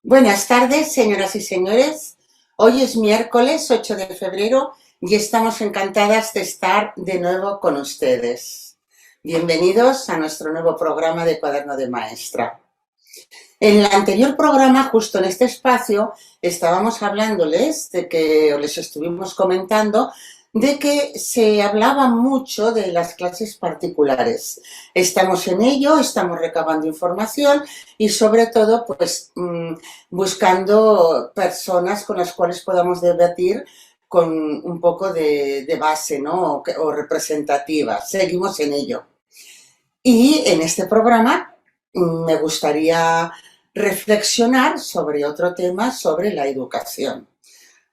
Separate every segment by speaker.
Speaker 1: Buenas tardes, señoras y señores. Hoy es miércoles 8 de febrero y estamos encantadas de estar de nuevo con ustedes. Bienvenidos a nuestro nuevo programa de Cuaderno de Maestra. En el anterior programa, justo en este espacio, estábamos hablándoles de que, o les estuvimos comentando, de que se hablaba mucho de las clases particulares. Estamos en ello, estamos recabando información y sobre todo, pues, buscando personas con las cuales podamos debatir con un poco de base, ¿no? O representativa. Seguimos en ello. Y en este programa me gustaría reflexionar sobre otro tema, sobre la educación.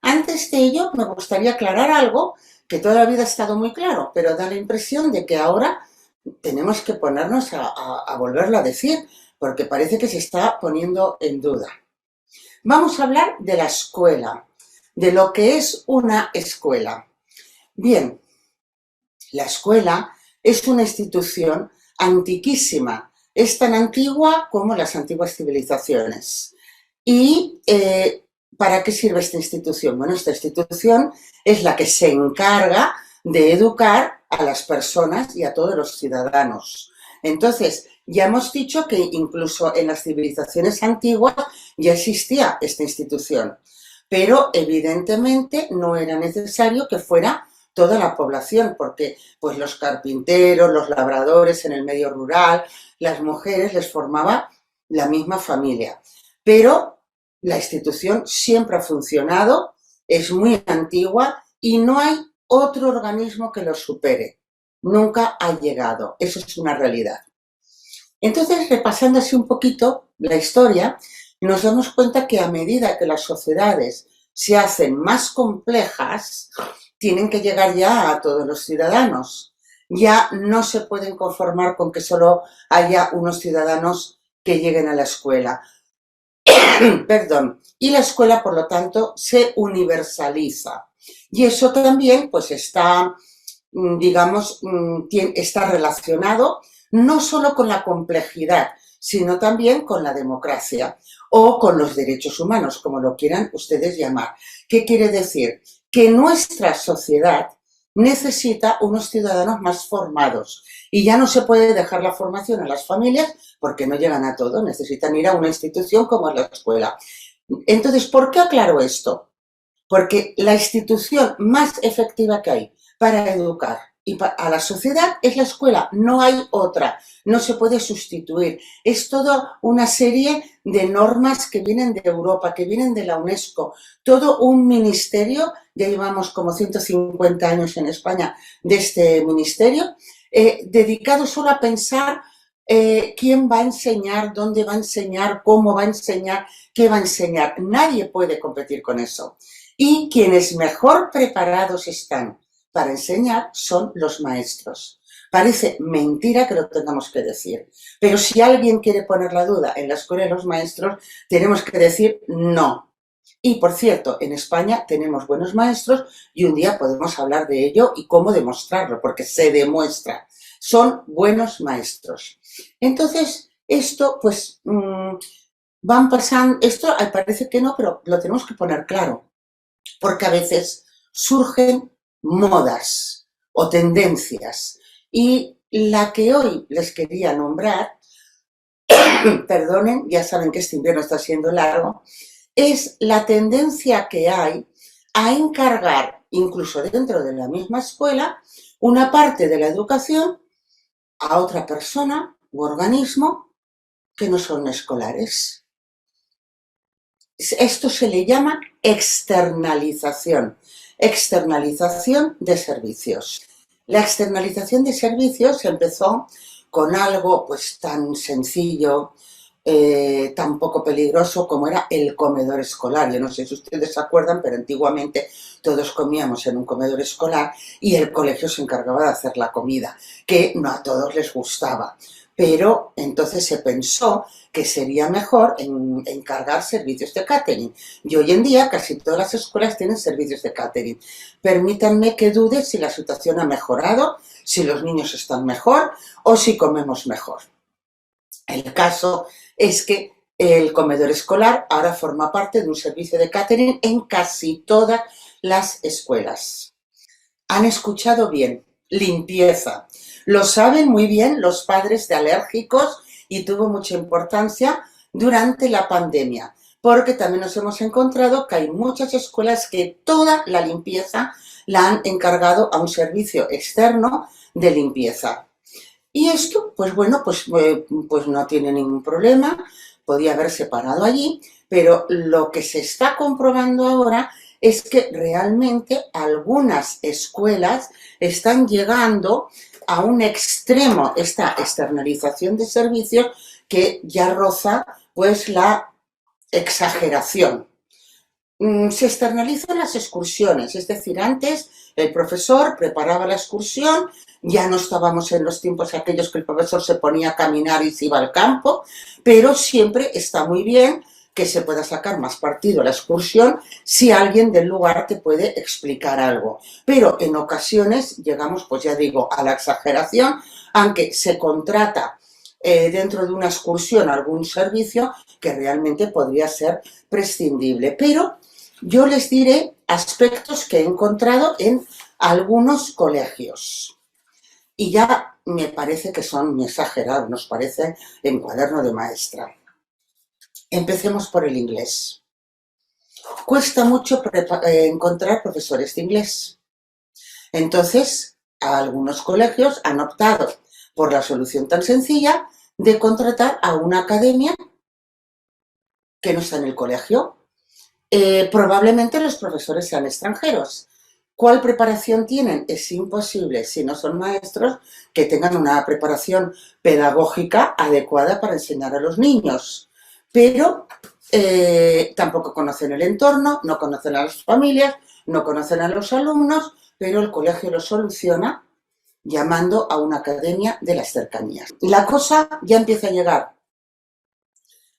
Speaker 1: Antes de ello, me gustaría aclarar algo que toda la vida ha estado muy claro, pero da la impresión de que ahora tenemos que ponernos a volverlo a decir, porque parece que se está poniendo en duda. Vamos a hablar de la escuela, de lo que es una escuela. Bien, la escuela es una institución antiquísima, es tan antigua como las antiguas civilizaciones. ¿Y para qué sirve esta institución? Bueno, esta institución es la que se encarga de educar a las personas y a todos los ciudadanos. Entonces, ya hemos dicho que incluso en las civilizaciones antiguas ya existía esta institución, pero evidentemente no era necesario que fuera toda la población, porque pues los carpinteros, los labradores en el medio rural, las mujeres les formaba la misma familia. Pero la institución siempre ha funcionado, es muy antigua y no hay otro organismo que lo supere. Nunca ha llegado, eso es una realidad. Entonces, repasando así un poquito la historia, nos damos cuenta que a medida que las sociedades se hacen más complejas, tienen que llegar ya a todos los ciudadanos. Ya no se pueden conformar con que solo haya unos ciudadanos que lleguen a la escuela. Perdón. Y la escuela, por lo tanto, se universaliza. Y eso también, pues, está, digamos, está relacionado no solo con la complejidad, sino también con la democracia o con los derechos humanos, como lo quieran ustedes llamar. ¿Qué quiere decir? Que nuestra sociedad necesita unos ciudadanos más formados y ya no se puede dejar la formación a las familias porque no llegan a todo, necesitan ir a una institución como es la escuela. Entonces, ¿por qué aclaro esto? Porque la institución más efectiva que hay para educar a la sociedad es la escuela, no hay otra, no se puede sustituir. Es toda una serie de normas que vienen de Europa, que vienen de la UNESCO, todo un ministerio, ya llevamos como 150 años en España de este ministerio, dedicado solo a pensar quién va a enseñar, dónde va a enseñar, cómo va a enseñar, qué va a enseñar. Nadie puede competir con eso. Y quienes mejor preparados están para enseñar son los maestros. Parece mentira que lo tengamos que decir, pero si alguien quiere poner la duda en la escuela de los maestros, tenemos que decir no. Y por cierto, en España tenemos buenos maestros y un día podemos hablar de ello y cómo demostrarlo, porque se demuestra. Son buenos maestros. Entonces, esto pues van pasando, esto parece que no, pero lo tenemos que poner claro, porque a veces surgen modas o tendencias. Y la que hoy les quería nombrar, perdonen, ya saben que este invierno está siendo largo, es la tendencia que hay a encargar, incluso dentro de la misma escuela, una parte de la educación a otra persona u organismo que no son escolares. Esto se le llama externalización, externalización de servicios. La externalización de servicios empezó con algo pues tan sencillo, tan poco peligroso como era el comedor escolar. Yo no sé si ustedes se acuerdan, pero antiguamente todos comíamos en un comedor escolar y el colegio se encargaba de hacer la comida, que no a todos les gustaba. Pero entonces se pensó que sería mejor encargar servicios de catering. Y hoy en día casi todas las escuelas tienen servicios de catering. Permítanme que dude si la situación ha mejorado, si los niños están mejor o si comemos mejor. El caso es que El comedor escolar ahora forma parte de un servicio de catering en casi todas las escuelas. Han escuchado bien, limpieza. Lo saben muy bien los padres de alérgicos y tuvo mucha importancia durante la pandemia, porque también nos hemos encontrado que hay muchas escuelas que toda la limpieza la han encargado a un servicio externo de limpieza. Y esto, pues bueno, pues no tiene ningún problema, podía haberse parado allí, pero lo que se está comprobando ahora es que realmente algunas escuelas están llegando a un extremo, esta externalización de servicios que ya roza pues la exageración. Se externalizan las excursiones, es decir, antes el profesor preparaba la excursión, ya no estábamos en los tiempos aquellos que el profesor se ponía a caminar y se iba al campo, pero siempre está muy bien que se pueda sacar más partido a la excursión si alguien del lugar te puede explicar algo. Pero en ocasiones llegamos, pues ya digo, a la exageración, aunque se contrata dentro de una excursión algún servicio que realmente podría ser prescindible. Pero yo les diré aspectos que he encontrado en algunos colegios. Y ya me parece que son muy exagerados, nos parece en cuaderno de maestra. Empecemos por el inglés. Cuesta mucho encontrar profesores de inglés. Entonces, algunos colegios han optado por la solución tan sencilla de contratar a una academia que no está en el colegio. Probablemente los profesores sean extranjeros. ¿Cuál preparación tienen? Es imposible, si no son maestros, que tengan una preparación pedagógica adecuada para enseñar a los niños. Pero tampoco conocen el entorno, no conocen a las familias, no conocen a los alumnos, pero el colegio lo soluciona llamando a una academia de las cercanías. La cosa ya empieza a llegar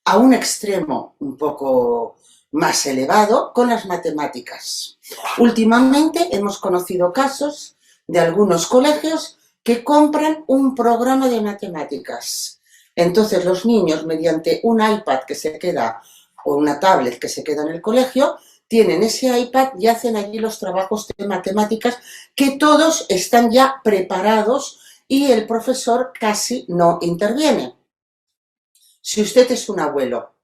Speaker 1: a un extremo un poco más elevado con las matemáticas. Últimamente hemos conocido casos de algunos colegios que compran un programa de matemáticas. Entonces los niños, mediante un iPad que se queda o una tablet que se queda en el colegio, tienen ese iPad y hacen allí los trabajos de matemáticas que todos están ya preparados y el profesor casi no interviene. Si usted es un abuelo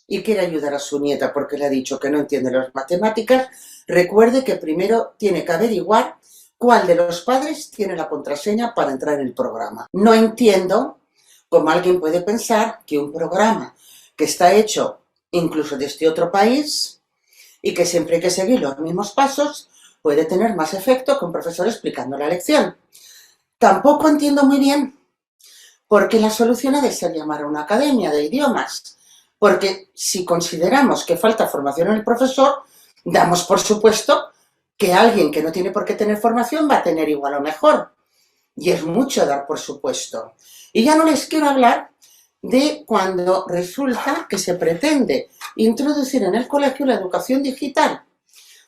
Speaker 1: y quiere ayudar a su nieta porque le ha dicho que no entiende las matemáticas, recuerde que primero tiene que averiguar cuál de los padres tiene la contraseña para entrar en el programa. No entiendo cómo alguien puede pensar que un programa que está hecho incluso desde otro país y que siempre hay que seguir los mismos pasos puede tener más efecto que un profesor explicando la lección. Tampoco entiendo muy bien por qué la solución ha de ser llamar a una academia de idiomas. Porque si consideramos que falta formación en el profesor, damos por supuesto que alguien que no tiene por qué tener formación va a tener igual o mejor. Y es mucho dar por supuesto. Y ya no les quiero hablar de cuando resulta que se pretende introducir en el colegio la educación digital.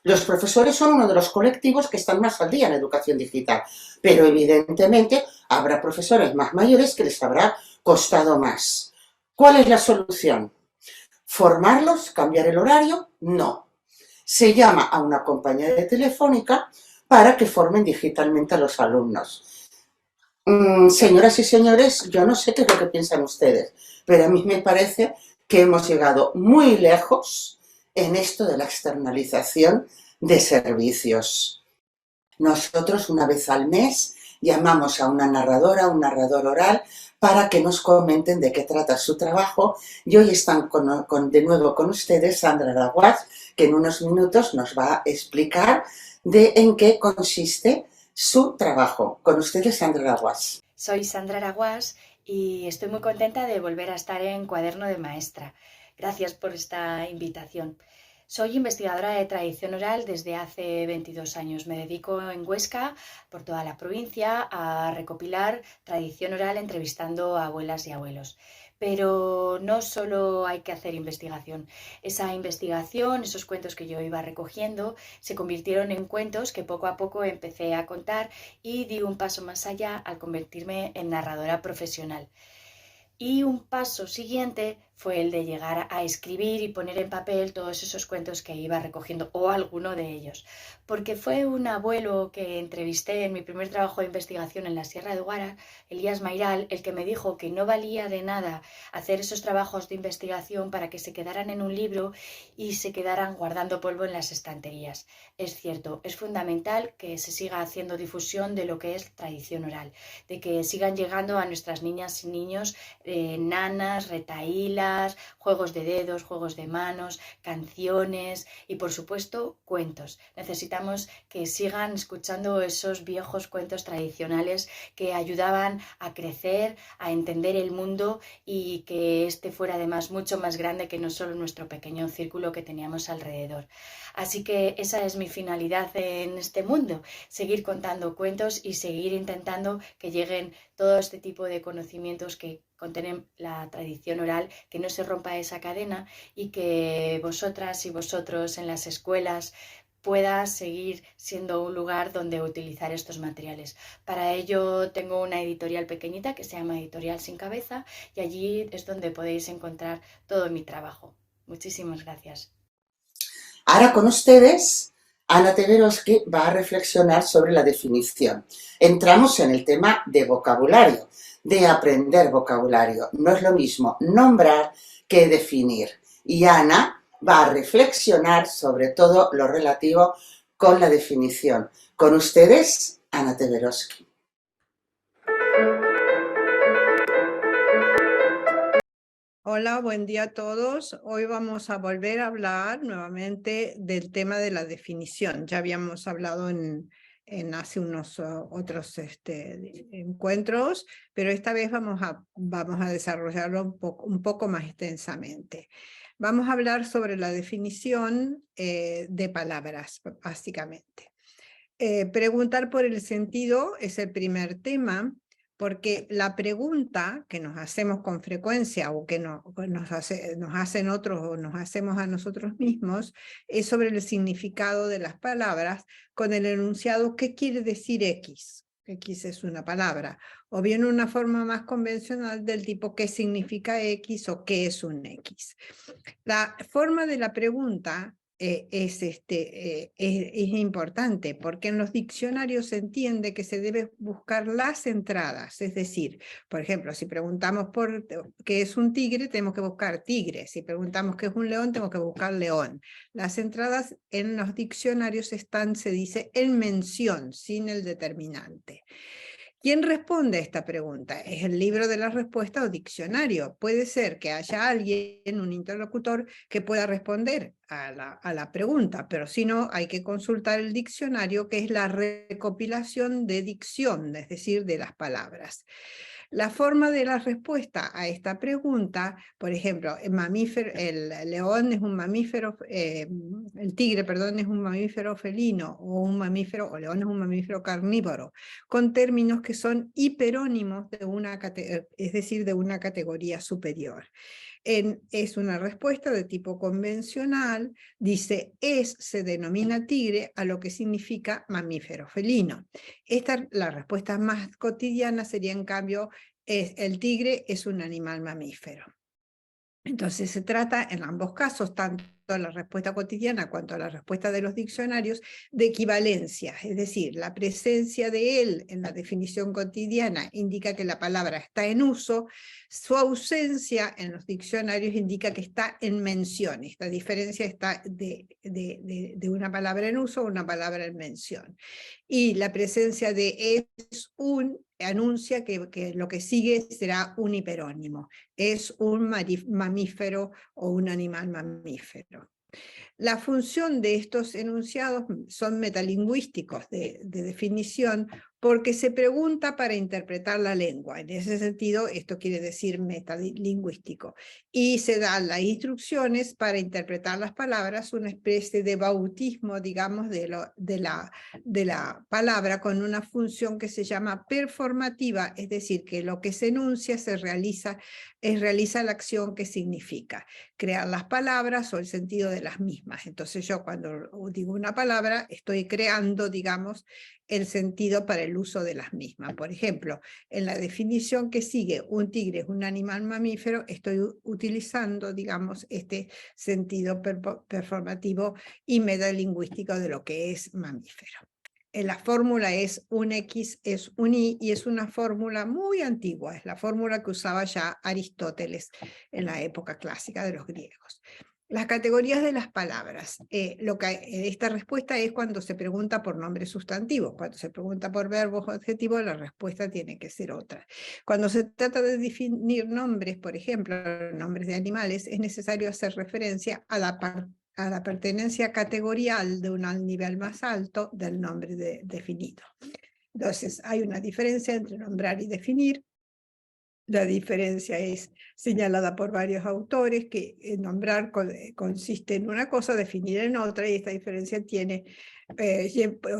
Speaker 1: Los profesores son uno de los colectivos que están más al día en educación digital, pero evidentemente habrá profesores más mayores que les habrá costado más. ¿Cuál es la solución? ¿Formarlos? ¿Cambiar el horario? No. Se llama a una compañía de telefónica para que formen digitalmente a los alumnos. Señoras y señores, yo no sé qué es lo que piensan ustedes, pero a mí me parece que hemos llegado muy lejos en esto de la externalización de servicios. Nosotros una vez al mes llamamos a una narradora, un narrador oral, para que nos comenten de qué trata su trabajo. Y hoy están de nuevo con ustedes Sandra Araguás, que en unos minutos nos va a explicar en qué consiste su trabajo. Con ustedes, Sandra Araguás.
Speaker 2: Soy Sandra Araguás y estoy muy contenta de volver a estar en Cuaderno de Maestra. Gracias por esta invitación. Soy investigadora de tradición oral desde hace 22 años. Me dedico en Huesca, por toda la provincia, a recopilar tradición oral entrevistando a abuelas y abuelos. Pero no solo hay que hacer investigación. Esa investigación, esos cuentos que yo iba recogiendo, se convirtieron en cuentos que poco a poco empecé a contar y di un paso más allá al convertirme en narradora profesional. Y un paso siguiente fue el de llegar a escribir y poner en papel todos esos cuentos que iba recogiendo, o alguno de ellos. Porque fue un abuelo que entrevisté en mi primer trabajo de investigación en la Sierra de Guara, Elías Mairal, el que me dijo que no valía de nada hacer esos trabajos de investigación para que se quedaran en un libro y se quedaran guardando polvo en las estanterías. Es cierto, es fundamental que se siga haciendo difusión de lo que es tradición oral, de que sigan llegando a nuestras niñas y niños nanas, retahílas, juegos de dedos, juegos de manos, canciones y por supuesto cuentos. Necesitamos que sigan escuchando esos viejos cuentos tradicionales que ayudaban a crecer, a entender el mundo y que este fuera además mucho más grande que no solo nuestro pequeño círculo que teníamos alrededor. Así que esa es mi finalidad en este mundo, seguir contando cuentos y seguir intentando que lleguen todo este tipo de conocimientos que contienen la tradición oral, que no se rompa esa cadena y que vosotras y vosotros en las escuelas pueda seguir siendo un lugar donde utilizar estos materiales. Para ello tengo una editorial pequeñita que se llama Editorial Sin Cabeza y allí es donde podéis encontrar todo mi trabajo. Muchísimas gracias.
Speaker 1: Ahora con ustedes, Ana Teveroski va a reflexionar sobre la definición. Entramos en el tema de vocabulario, de aprender vocabulario. No es lo mismo nombrar que definir. Y Ana va a reflexionar sobre todo lo relativo con la definición. Con ustedes, Ana Teveroski.
Speaker 3: Hola, buen día a todos. Hoy vamos a volver a hablar nuevamente del tema de la definición. Ya habíamos hablado en hace unos otros encuentros, pero esta vez vamos a desarrollarlo un poco más extensamente. Vamos a hablar sobre la definición de palabras, básicamente. Preguntar por el sentido es el primer tema, porque la pregunta que nos hacemos con frecuencia o que nos hacen otros o nos hacemos a nosotros mismos es sobre el significado de las palabras con el enunciado ¿qué quiere decir X? X es una palabra, o bien una forma más convencional del tipo ¿qué significa X? O ¿qué es un X? La forma de la pregunta es importante porque en los diccionarios se entiende que se debe buscar las entradas, es decir, por ejemplo, si preguntamos por qué es un tigre, tenemos que buscar tigre, si preguntamos qué es un león, tenemos que buscar león. Las entradas en los diccionarios están, se dice, en mención, sin el determinante. ¿Quién responde a esta pregunta? ¿Es el libro de la respuesta o diccionario? Puede ser que haya alguien, un interlocutor, que pueda responder a la pregunta, pero si no, hay que consultar el diccionario, que es la recopilación de dicción, es decir, de las palabras. La forma de la respuesta a esta pregunta, por ejemplo, el león es un mamífero, el tigre, perdón, es un mamífero felino, o león es un mamífero carnívoro, con términos que son hiperónimos es decir, de una categoría superior. Es una respuesta de tipo convencional, dice se denomina tigre a lo que significa mamífero felino. La respuesta más cotidiana sería en cambio, el tigre es un animal mamífero. Entonces se trata en ambos casos, tanto la respuesta cotidiana cuanto la respuesta de los diccionarios, de equivalencia, es decir, la presencia de él en la definición cotidiana indica que la palabra está en uso, su ausencia en los diccionarios indica que está en mención. Esta diferencia está de una palabra en uso a una palabra en mención. Y la presencia de es un anuncia que lo que sigue será un hiperónimo. Es un mamífero o un animal mamífero. La función de estos enunciados son metalingüísticos de definición porque se pregunta para interpretar la lengua. En ese sentido, esto quiere decir metalingüístico. Y se dan las instrucciones para interpretar las palabras, una especie de bautismo, digamos, de la palabra con una función que se llama performativa, es decir, que lo que se enuncia realiza la acción que significa crear las palabras o el sentido de las mismas. Entonces yo cuando digo una palabra estoy creando, digamos, el sentido para el uso de las mismas. Por ejemplo, en la definición que sigue, un tigre es un animal mamífero, estoy utilizando, digamos, este sentido performativo y metalingüístico de lo que es mamífero. La fórmula es un X, es un Y, y es una fórmula muy antigua, es la fórmula que usaba ya Aristóteles en la época clásica de los griegos. Las categorías de las palabras. Esta respuesta es cuando se pregunta por nombres sustantivos. Cuando se pregunta por verbos o adjetivos, la respuesta tiene que ser otra. Cuando se trata de definir nombres, por ejemplo, nombres de animales, es necesario hacer referencia a la pertenencia categorial de un nivel más alto del nombre definido. Entonces, hay una diferencia entre nombrar y definir. La diferencia es señalada por varios autores, que nombrar consiste en una cosa, definir en otra, y esta diferencia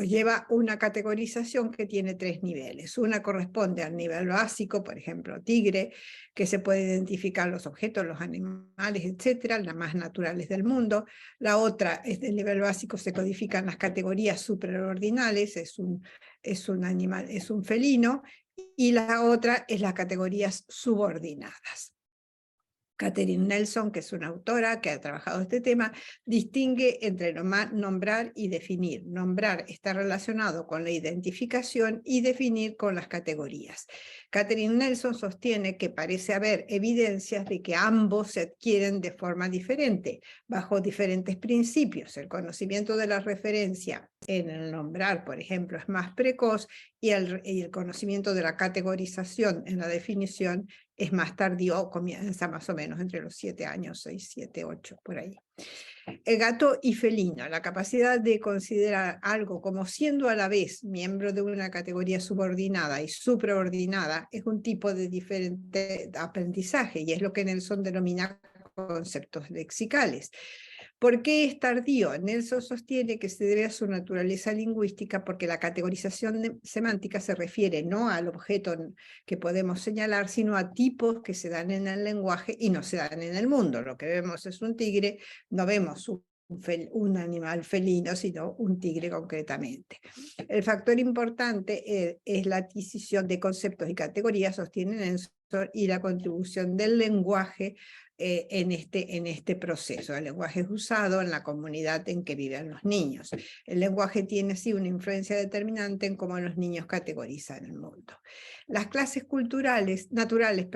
Speaker 3: lleva una categorización que tiene 3 niveles. Una corresponde al nivel básico, por ejemplo, tigre, que se puede identificar los objetos, los animales, etcétera, las más naturales del mundo. La otra es del nivel básico, se codifican las categorías superordinales, es un animal, es un felino, y la otra es las categorías subordinadas. Catherine Nelson, que es una autora que ha trabajado este tema, distingue entre nombrar y definir. Nombrar está relacionado con la identificación y definir con las categorías. Catherine Nelson sostiene que parece haber evidencias de que ambos se adquieren de forma diferente, bajo diferentes principios. El conocimiento de la referencia en el nombrar, por ejemplo, es más precoz, y el conocimiento de la categorización en la definición es más tardío, comienza más o menos entre los 7 años, 6, 7, 8, por ahí. El gato y felino, la capacidad de considerar algo como siendo a la vez miembro de una categoría subordinada y supraordinada, es un tipo de diferente aprendizaje, y es lo que Nelson denomina conceptos lexicales. ¿Por qué es tardío? Nelson sostiene que se debe a su naturaleza lingüística, porque la categorización semántica se refiere no al objeto que podemos señalar, sino a tipos que se dan en el lenguaje y no se dan en el mundo. Lo que vemos es un tigre, no vemos un animal felino, sino un tigre concretamente. El factor importante es la adquisición de conceptos y categorías, sostiene Nelson, y la contribución del lenguaje en este proceso. El lenguaje es usado en la comunidad en que viven los niños. El lenguaje tiene así una influencia determinante en cómo los niños categorizan el mundo. Las clases naturales,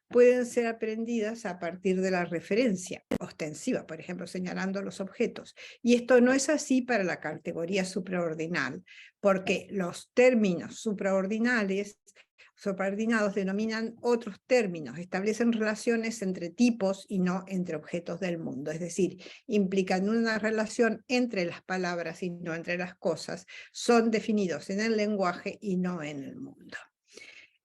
Speaker 3: pueden ser aprendidas a partir de la referencia ostensiva, por ejemplo, señalando los objetos. Y esto no es así para la categoría supraordinal, porque los términos supraordinados denominan otros términos, establecen relaciones entre tipos y no entre objetos del mundo, es decir, implican una relación entre las palabras y no entre las cosas, son definidos en el lenguaje y no en el mundo.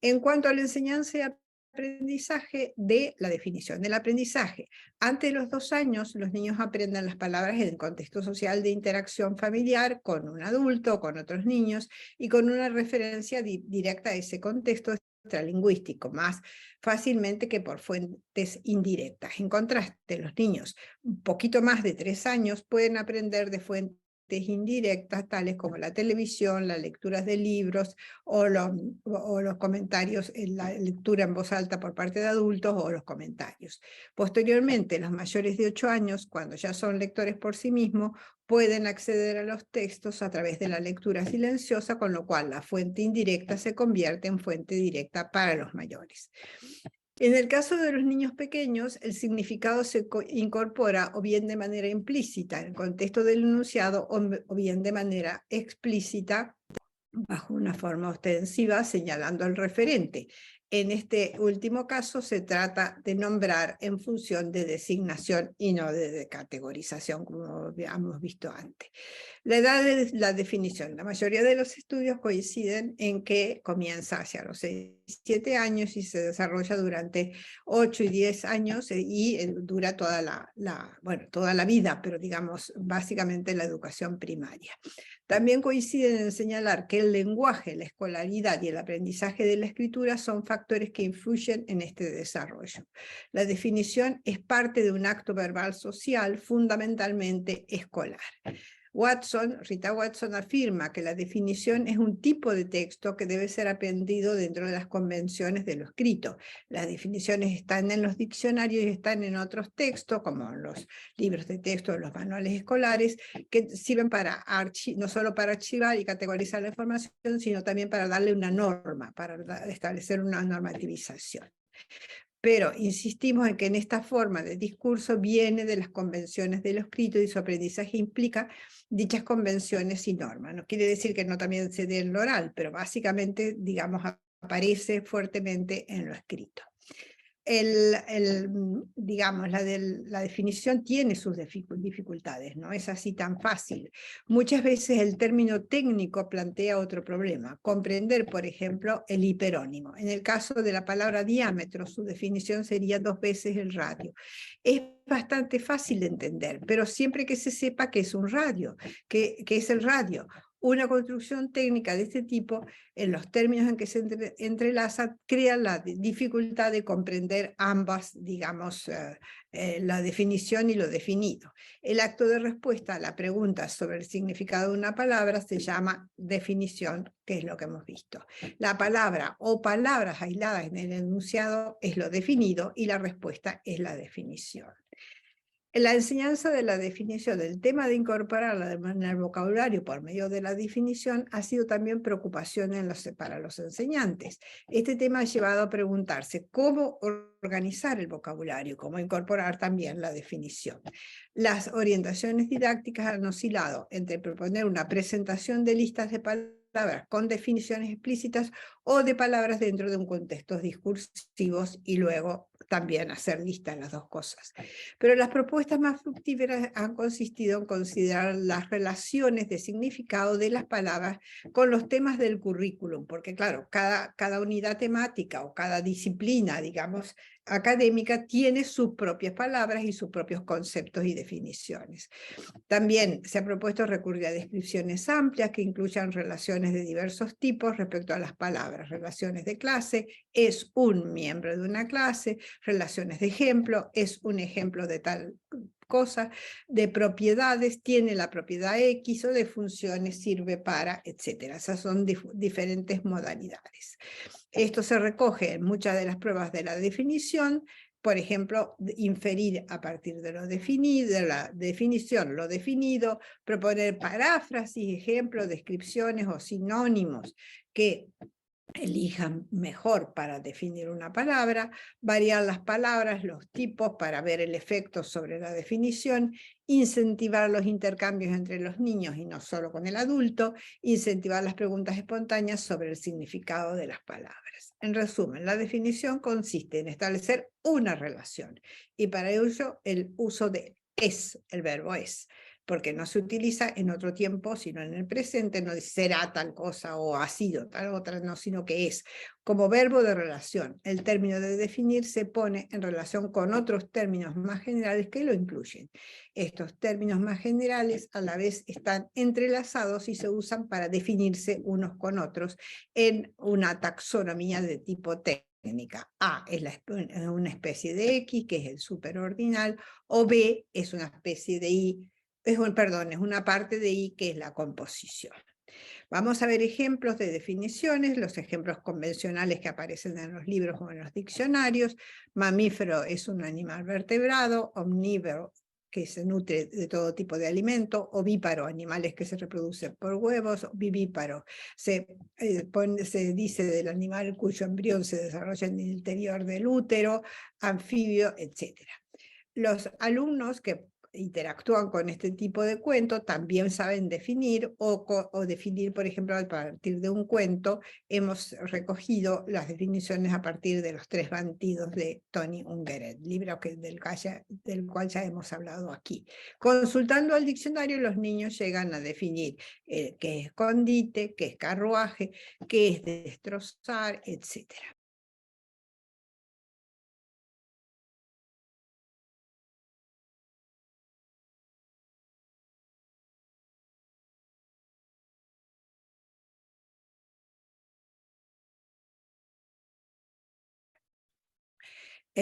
Speaker 3: En cuanto a la enseñanza y aprendizaje, de la definición del aprendizaje. Antes de los 2 años, los niños aprenden las palabras en el contexto social de interacción familiar con un adulto, con otros niños, y con una referencia directa a ese contexto extralingüístico, más fácilmente que por fuentes indirectas. En contraste, los niños un poquito más de 3 años pueden aprender de fuentes indirectas, tales como la televisión, las lecturas de libros, o los comentarios, en la lectura en voz alta por parte de adultos, o los comentarios. Posteriormente, los mayores de 8 años, cuando ya son lectores por sí mismos, pueden acceder a los textos a través de la lectura silenciosa, con lo cual la fuente indirecta se convierte en fuente directa para los mayores. En el caso de los niños pequeños, el significado se incorpora o bien de manera implícita en el contexto del enunciado, o bien de manera explícita bajo una forma ostensiva señalando al referente. En este último caso se trata de nombrar en función de designación y no de categorización, como habíamos visto antes. La edad de la definición. La mayoría de los estudios coinciden en que comienza hacia los 6, 7 años y se desarrolla durante 8 y 10 años y dura toda la vida, pero digamos básicamente la educación primaria. También coinciden en señalar que el lenguaje, la escolaridad y el aprendizaje de la escritura son factores que influyen en este desarrollo. La definición es parte de un acto verbal social fundamentalmente escolar. Rita Watson afirma que la definición es un tipo de texto que debe ser aprendido dentro de las convenciones de lo escrito. Las definiciones están en los diccionarios y están en otros textos, como en los libros de texto, los manuales escolares, que sirven para no solo para archivar y categorizar la información, sino también para darle una norma, para establecer una normativización. Pero insistimos en que en esta forma de discurso viene de las convenciones de lo escrito y su aprendizaje implica dichas convenciones y normas. No quiere decir que no también se dé en lo oral, pero básicamente, digamos, aparece fuertemente en lo escrito. Digamos, la definición tiene sus dificultades, no es así tan fácil. Muchas veces el término técnico plantea otro problema, comprender, por ejemplo, el hiperónimo. En el caso de la palabra diámetro, su definición sería 2 veces el radio. Es bastante fácil de entender, pero siempre que se sepa qué es un radio, qué es el radio. Una construcción técnica de este tipo, en los términos en que se entrelaza, crea la dificultad de comprender ambas, digamos, la definición y lo definido. El acto de respuesta a la pregunta sobre el significado de una palabra se llama definición, que es lo que hemos visto. La palabra o palabras aisladas en el enunciado es lo definido y la respuesta es la definición. La enseñanza de la definición, el tema de incorporarla en el vocabulario por medio de la definición ha sido también preocupación para los enseñantes. Este tema ha llevado a preguntarse cómo organizar el vocabulario, cómo incorporar también la definición. Las orientaciones didácticas han oscilado entre proponer una presentación de listas de palabras con definiciones explícitas o de palabras dentro de un contexto discursivos y luego también hacer listas las dos cosas. Pero las propuestas más fructíferas han consistido en considerar las relaciones de significado de las palabras con los temas del currículum, porque claro, cada unidad temática o cada disciplina, digamos, académica tiene sus propias palabras y sus propios conceptos y definiciones. También se ha propuesto recurrir a descripciones amplias que incluyan relaciones de diversos tipos respecto a las palabras, relaciones de clase, es un miembro de una clase, relaciones de ejemplo, es un ejemplo de tal cosa, de propiedades, tiene la propiedad X, o de funciones, sirve para, etc. Esas son diferentes modalidades. Esto se recoge en muchas de las pruebas de la definición, por ejemplo, inferir a partir de lo definido, de la definición, lo definido, proponer paráfrasis, ejemplos, descripciones o sinónimos que elijan mejor para definir una palabra, variar las palabras, los tipos para ver el efecto sobre la definición, incentivar los intercambios entre los niños y no solo con el adulto, incentivar las preguntas espontáneas sobre el significado de las palabras. En resumen, la definición consiste en establecer una relación y para ello el uso de es, el verbo es, porque no se utiliza en otro tiempo, sino en el presente, no dice será tal cosa o ha sido tal otra, no, sino que es. Como verbo de relación, el término de definir se pone en relación con otros términos más generales que lo incluyen. Estos términos más generales a la vez están entrelazados y se usan para definirse unos con otros en una taxonomía de tipo técnica. A es una especie de X, que es el superordinal, o B es una especie de Y, es una parte de I que es la composición. Vamos a ver ejemplos de definiciones, los ejemplos convencionales que aparecen en los libros o en los diccionarios. Mamífero es un animal vertebrado, omnívoro que se nutre de todo tipo de alimento, ovíparo, animales que se reproducen por huevos, vivíparo, se dice del animal cuyo embrión se desarrolla en el interior del útero, anfibio, etc. Los alumnos que interactúan con este tipo de cuento también saben definir o definir, por ejemplo, a partir de un cuento. Hemos recogido las definiciones a partir de Los tres bandidos de Tony Ungerer, libro del cual ya hemos hablado aquí. Consultando al diccionario, los niños llegan a definir qué es escondite, qué es carruaje, qué es destrozar, etc.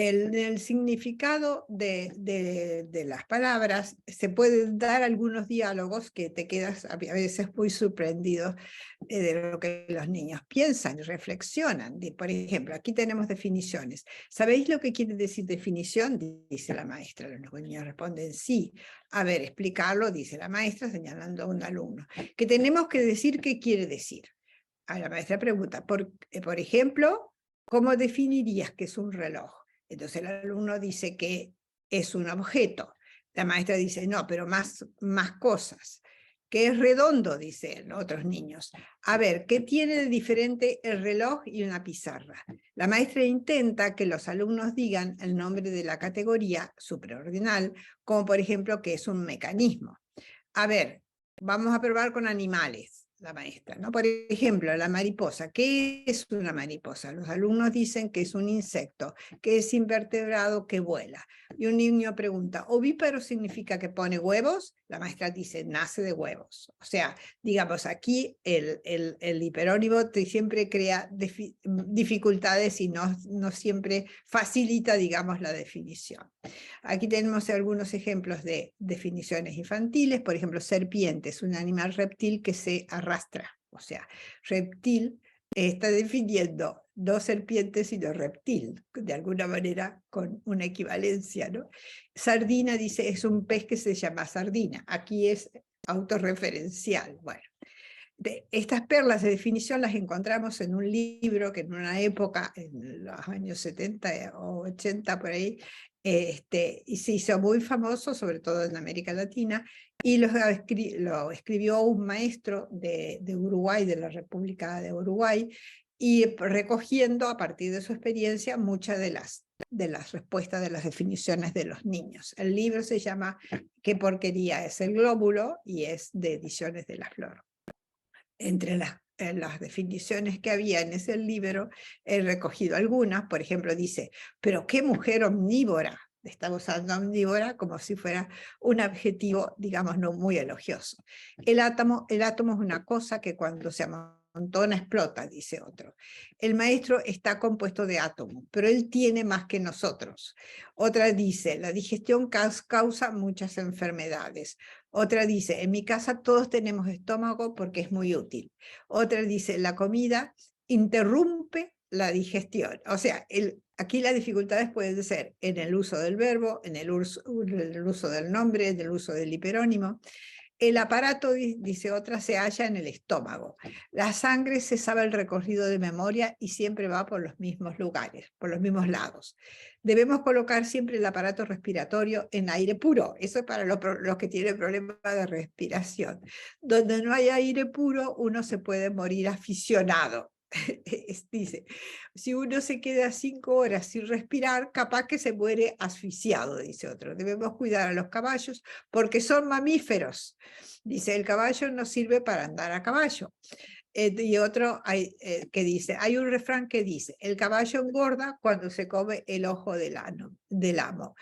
Speaker 3: El significado de las palabras, se pueden dar algunos diálogos que te quedas a veces muy sorprendido de lo que los niños piensan y reflexionan. Por ejemplo, aquí tenemos definiciones. ¿Sabéis lo que quiere decir definición? Dice la maestra. Los niños responden sí. A ver, explicarlo, dice la maestra señalando a un alumno. Que tenemos que decir qué quiere decir. A la maestra pregunta, por ejemplo, ¿cómo definirías que es un reloj? Entonces el alumno dice que es un objeto. La maestra dice, no, pero más cosas. Que es redondo, dicen otros niños. A ver, ¿qué tiene de diferente el reloj y una pizarra? La maestra intenta que los alumnos digan el nombre de la categoría supraordinal, como por ejemplo que es un mecanismo. A ver, vamos a probar con animales. La maestra, ¿no? Por ejemplo, la mariposa. ¿Qué es una mariposa? Los alumnos dicen que es un insecto, que es invertebrado, que vuela. Y un niño pregunta, ¿ovíparo significa que pone huevos? La maestra dice, nace de huevos. O sea, digamos, aquí el hiperónimo siempre crea dificultades y no siempre facilita, digamos, la definición. Aquí tenemos algunos ejemplos de definiciones infantiles. Por ejemplo, serpiente es un animal reptil que se arrastra. O sea, reptil está definiendo no serpiente, sino reptil, de alguna manera con una equivalencia, ¿no? Sardina dice, es un pez que se llama sardina. Aquí es autorreferencial. Bueno, estas perlas de definición las encontramos en un libro que en una época, en los años 70 o 80 por ahí, y se hizo muy famoso, sobre todo en América Latina, y lo escribió un maestro de Uruguay, de la República de Uruguay, y recogiendo a partir de su experiencia muchas de las respuestas de las definiciones de los niños. El libro se llama ¿Qué porquería es el glóbulo? Y es de Ediciones de la Flor. Entre las definiciones que había en ese libro, he recogido algunas. Por ejemplo, dice, pero qué mujer omnívora. Está usando omnívora como si fuera un adjetivo, digamos, no muy elogioso. El átomo es una cosa que cuando se amontona explota, dice otro. El maestro está compuesto de átomos, pero él tiene más que nosotros. Otra dice, la digestión causa muchas enfermedades. Otra dice, en mi casa todos tenemos estómago porque es muy útil. Otra dice, la comida interrumpe la digestión. O sea, aquí las dificultades pueden ser en el uso del verbo, en el uso del nombre, en el uso del hiperónimo. El aparato, dice otra, se halla en el estómago. La sangre se sabe el recorrido de memoria y siempre va por los mismos lugares, por los mismos lados. Debemos colocar siempre el aparato respiratorio en aire puro. Eso es para los que tienen problemas de respiración. Donde no hay aire puro, uno se puede morir aficionado. Dice, si uno se queda 5 horas sin respirar, capaz que se muere asfixiado, dice otro. Debemos cuidar a los caballos porque son mamíferos. Dice, el caballo no sirve para andar a caballo. Y otro que dice, hay un refrán que dice, el caballo engorda cuando se come el ojo del amo.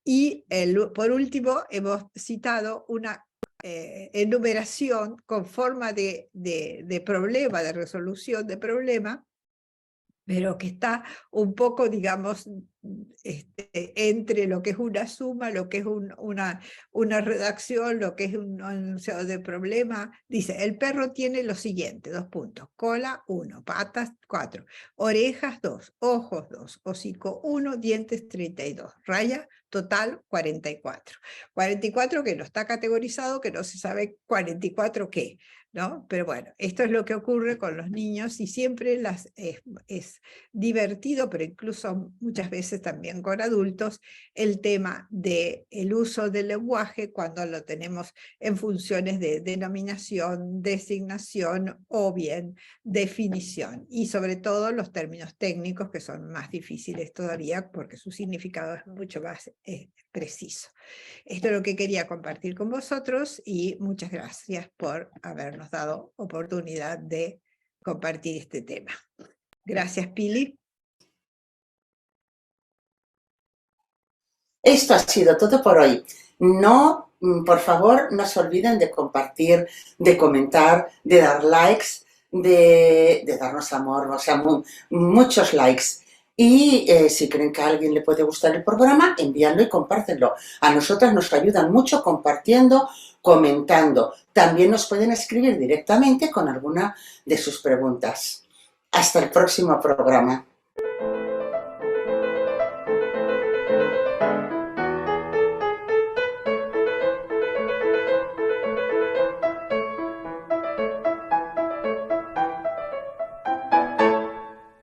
Speaker 3: Y por último, hemos citado una enumeración con forma de problema, de resolución de problema, pero que está un poco, digamos, entre lo que es una suma, lo que es una redacción, lo que es un enunciado de problema. Dice, el perro tiene lo siguiente, 2 puntos, cola 1, patas 4, orejas 2, ojos 2, hocico 1, dientes 32, raya total 44. 44 que no está categorizado, que no se sabe 44 qué, ¿no? Pero bueno, esto es lo que ocurre con los niños y siempre es divertido, pero incluso muchas veces también con adultos, el tema del uso del lenguaje cuando lo tenemos en funciones de denominación, designación o bien definición. Y sobre todo los términos técnicos que son más difíciles todavía porque su significado es mucho más preciso. Esto es lo que quería compartir con vosotros y muchas gracias por habernos dado oportunidad de compartir este tema. Gracias, Pili.
Speaker 1: Esto ha sido todo por hoy. No, por favor, no se olviden de compartir, de comentar, de dar likes, de darnos amor, o sea, muchos likes. Y si creen que a alguien le puede gustar el programa, envíanlo y compártenlo. A nosotras nos ayudan mucho compartiendo, comentando. También nos pueden escribir directamente con alguna de sus preguntas. Hasta el próximo programa.